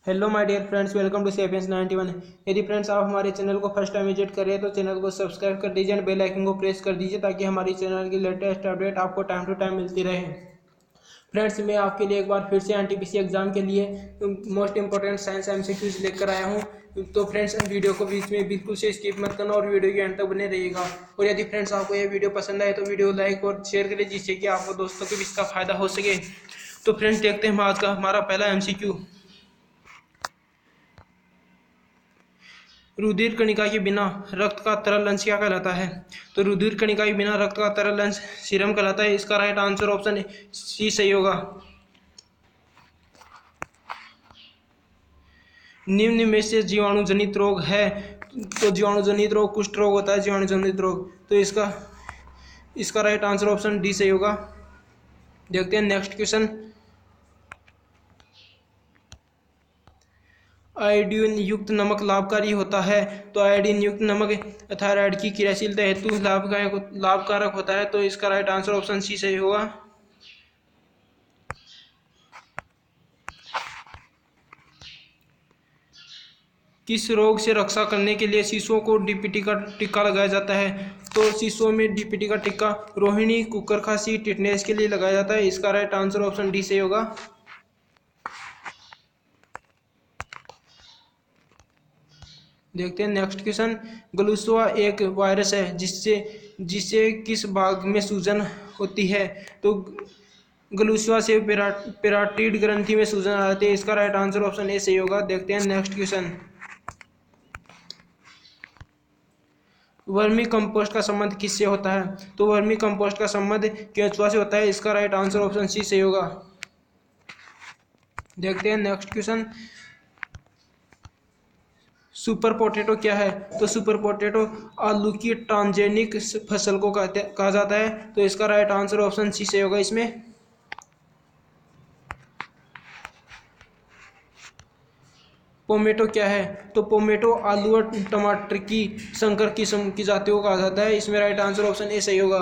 Hello my dear friends, welcome to Sapiens 91। यदि friends आप हमारे चैनल को फर्स्ट टाइम विजिट कर रहे हैं तो चैनल को सब्सक्राइब कर दीजिए और बेल आइकन को प्रेस कर दीजिए ताकि हमारी चैनल की लेटेस्ट अपडेट आपको टाइम टू टाइम मिलती रहे। फ्रेंड्स, मैं आपके लिए एक बार फिर से एनटीपीसी एग्जाम के लिए मोस्ट इंपॉर्टेंट साइंस एमसीक्यूज लेकर आया हूँ। तो फ्रेंड्स, वीडियो को बीच में बिल्कुल से स्किप मत करना और वीडियो के एंड तक बने रहिएगा। और यदि फ्रेंड्स आपको ये वीडियो पसंद आए तो वीडियो लाइक और शेयर करें जिससे कि आपको दोस्तों को भी इसका फायदा हो सके। तो फ्रेंड्स, देखते हैं हम आज का हमारा पहला एमसीक्यू। रुधिर कणिका के बिना रक्त का तरल अंश क्या कहलाता है? तो रुधिर कणिका के बिना रक्त का तरल अंश सीरम कहलाता है। इसका राइट आंसर ऑप्शन सी सही होगा। निम्न में से जीवाणु जनित रोग है, तो जीवाणु जनित रोग कुष्ठ रोग होता है। जीवाणु जनित रोग, तो इसका राइट आंसर ऑप्शन डी सही होगा। देखते हैं नेक्स्ट क्वेश्चन। आयोडीन युक्त नमक लाभकारी होता है, तो आयोडीन युक्त नमक थायराइड की क्रियाशीलता हेतु लाभकारक होता है। तो इसका राइट आंसर ऑप्शन सी सही होगा। किस रोग से रक्षा करने के लिए शिशुओं को डीपीटी का टीका लगाया जाता है? तो शिशुओं में डीपीटी का टीका रोहिणी, कुकर खांसी, टिटनेस के लिए लगाया जाता है। इसका राइट आंसर ऑप्शन डी सही होगा। देखते हैं नेक्स्ट क्वेश्चन। ग्लूसोआ एक वायरस है जिससे किस भाग में सूजन होती है? तो ग्लूसोआ से पेराटिड ग्रंथि में सूजन आ जाती है। इसका राइट आंसर ऑप्शन ए सही होगा। देखते हैं नेक्स्ट क्वेश्चन। वर्मी कंपोस्ट का संबंध किससे होता है? तो वर्मी कंपोस्ट का संबंध केंचुआ से होता है। इसका राइट आंसर ऑप्शन सी सही होगा। देखते हैं नेक्स्ट क्वेश्चन। सुपर पोटैटो क्या है? तो सुपर पोटैटो आलू की ट्रांसजेनिक फसल को कहा जाता है। तो इसका राइट आंसर ऑप्शन सी सही होगा इसमें। पोमेटो क्या है? तो पोमेटो आलू और टमाटर की संकर किस्म की जातियों को कहा जाता है। इसमें राइट आंसर ऑप्शन ए सही होगा।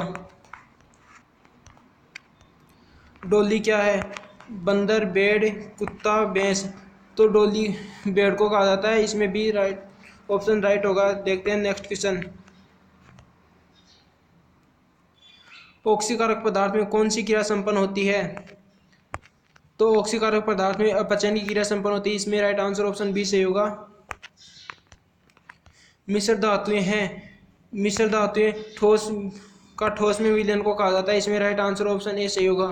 डोली क्या है? बंदर, भेड़, कुत्ता, भैंस। तो डोली भेड़ को कहा जाता है। इसमें भी राइट ऑप्शन राइट होगा। देखते हैं नेक्स्ट क्वेश्चन। ऑक्सीकारक पदार्थ में कौन सी क्रिया संपन्न होती है? तो ऑक्सीकारक पदार्थ में अपचन की क्रिया संपन्न होती है। इसमें राइट आंसर ऑप्शन बी सही होगा। मिश्र धातुएं हैं। मिश्र धातुएं ठोस में विलयन को कहा जाता है। इसमें राइट आंसर ऑप्शन ए सही होगा।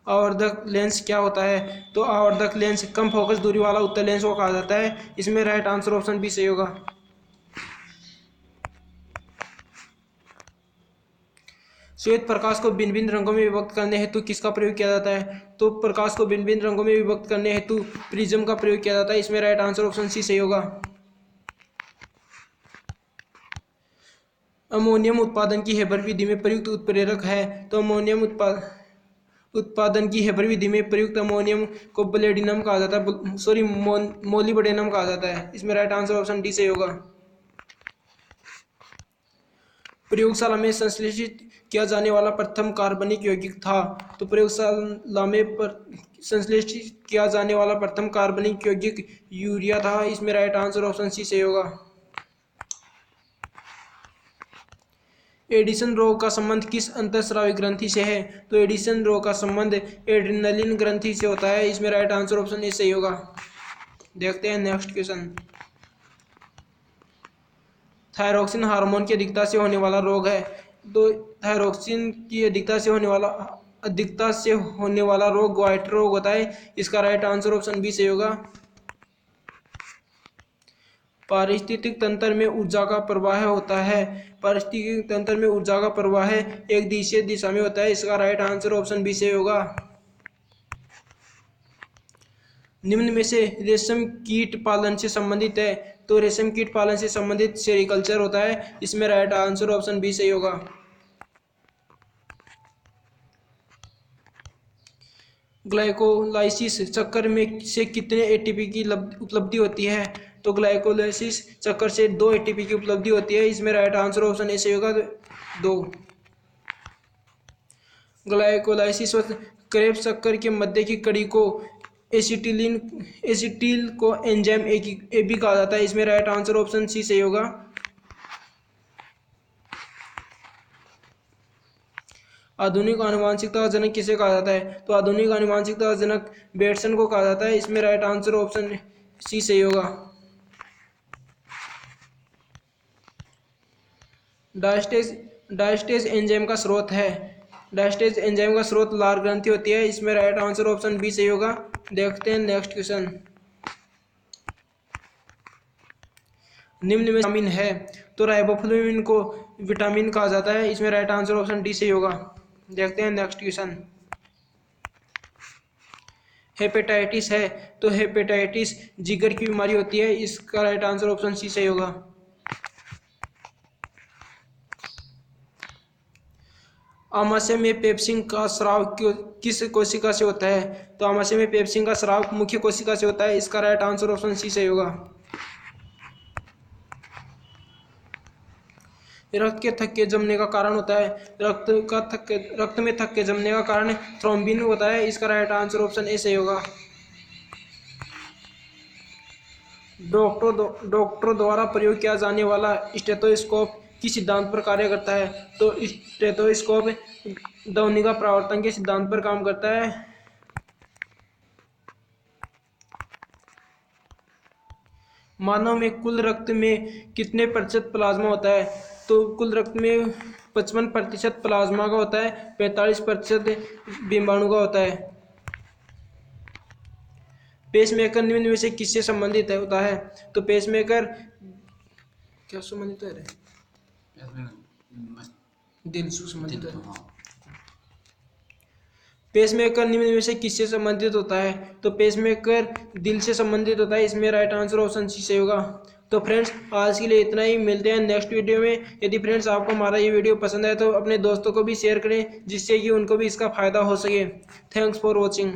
आवर्धक लेंस क्या होता है? तो आवर्धक लेंस कम फोकस दूरी वाला उत्तल लेंस को कहा जाता है। इसमें राइट आंसर ऑप्शन बी सही होगा। श्वेत प्रकाश को भिन्न भिन्न रंगों में विभक्त करने हेतु किसका प्रयोग किया जाता है? तो प्रकाश को भिन्न भिन्न रंगों में विभक्त करने हेतु प्रिज्म का प्रयोग किया जाता है। इसमें राइट आंसर ऑप्शन सी सही होगा। अमोनियम उत्पादन की हेबर विधि में प्रयुक्त उत्प्रेरक है। तो अमोनियम उत्पादन की हेबर विधि में प्रयुक्त अमोनियम को ब्लेडिनम कहा जाता है, मोलिब्डेनम कहा जाता है। इसमें राइट आंसर ऑप्शन डी सही होगा। प्रयोगशाला में संश्लेषित किया जाने वाला प्रथम कार्बनिक यौगिक था। तो प्रयोगशाला में संश्लेषित किया जाने वाला प्रथम कार्बनिक यौगिक यूरिया था। इसमें राइट आंसर ऑप्शन सी सही होगा। एडिसन रोग का संबंध किस अंतःस्रावी ग्रंथि से है? तो एडिसन रोग का संबंध एड्रिनलिन ग्रंथि से होता है। इसमें राइट आंसर ऑप्शन ए सही होगा। देखते हैं नेक्स्ट क्वेश्चन। थायरोक्सिन हार्मोन की अधिकता से होने वाला रोग है। तो थायरोक्सिन की अधिकता से होने वाला रोग ग्वाइटर रोग होता है। इसका राइट आंसर ऑप्शन बी सही होगा। पारिस्थितिक तंत्र में ऊर्जा का प्रवाह होता है। पारिस्थितिक तंत्र में ऊर्जा का प्रवाह एक दिशा दिशा में होता है। इसका राइट आंसर ऑप्शन बी सही होगा। निम्न में से रेशम कीट पालन से संबंधित है। तो रेशम कीट पालन से संबंधित सेरिकल्चर होता है। इसमें राइट आंसर ऑप्शन बी सही होगा। ग्लाइकोलाइसिस चक्कर में से कितने एटीपी की उपलब्धि होती है? तो ग्लाइकोलाइसिस चक्कर से 2 एटीपी की उपलब्धि होती है। इसमें राइट आंसर ऑप्शन ए सही होगा, 2। ग्लाइकोलाइसिस व क्रेब्स शक्कर के मध्य की कड़ी को एसिटिल को एंजाइम ए भी कहा जाता है। इसमें राइट आंसर ऑप्शन सी सही होगा। आधुनिक आनुवांशिकता का जनक किसे कहा जाता है? तो आधुनिक आनुवांशिकता का जनक बेटसन को कहा जाता है। इसमें राइट आंसर ऑप्शन सी सही होगा। डायस्टेज एंजाइम का स्रोत है। डायस्टेज एंजाइम का स्रोत लार ग्रंथि होती है। इसमें राइट आंसर ऑप्शन बी सही होगा। देखते हैं नेक्स्ट क्वेश्चन। निम्न में विटामिन है, तो राइबोफ्लेविन को विटामिन कहा जाता है। इसमें राइट आंसर ऑप्शन डी सही होगा। देखते हैं नेक्स्ट क्वेश्चन। हेपेटाइटिस है, तो हेपेटाइटिस जिगर की बीमारी होती है। इसका राइट आंसर ऑप्शन सी सही होगा। आमाशय में पेप्सिन का स्राव किस कोशिका से होता है? तो आमाशय में पेप्सिन का स्राव मुख्य कोशिका से होता है। इसका राइट आंसर ऑप्शन सी सही होगा। रक्त के थक्के जमने का कारण होता है। रक्त में थक्के जमने का कारण थ्रोम्बिन होता है। इसका राइट आंसर ऑप्शन ए सही होगा। डॉक्टर द्वारा प्रयोग किया जाने वाला स्टेथोस्कोप किस सिद्धांत पर कार्य करता है? तो स्टेथोस्कोप ध्वनि का परावर्तन के सिद्धांत पर काम करता है। मानव में कुल रक्त में कितने प्रतिशत प्लाज्मा होता है? तो कुल रक्त में 55% प्लाज्मा का होता है, 45% बीमाणु का होता है। पेसमेकर निम्न में से किससे संबंधित होता है? तो पेसमेकर क्या संबंधित है? दिल से संबंधित है। पेसमेकर निम्न में से किससे संबंधित होता है? तो पेसमेकर दिल से संबंधित होता है। इसमें राइट आंसर ऑप्शन सी सही होगा। तो फ्रेंड्स आज के लिए इतना ही। मिलते हैं नेक्स्ट वीडियो में। यदि फ्रेंड्स आपको हमारा ये वीडियो पसंद आए तो अपने दोस्तों को भी शेयर करें, जिससे कि उनको भी इसका फ़ायदा हो सके। Thanks for watching.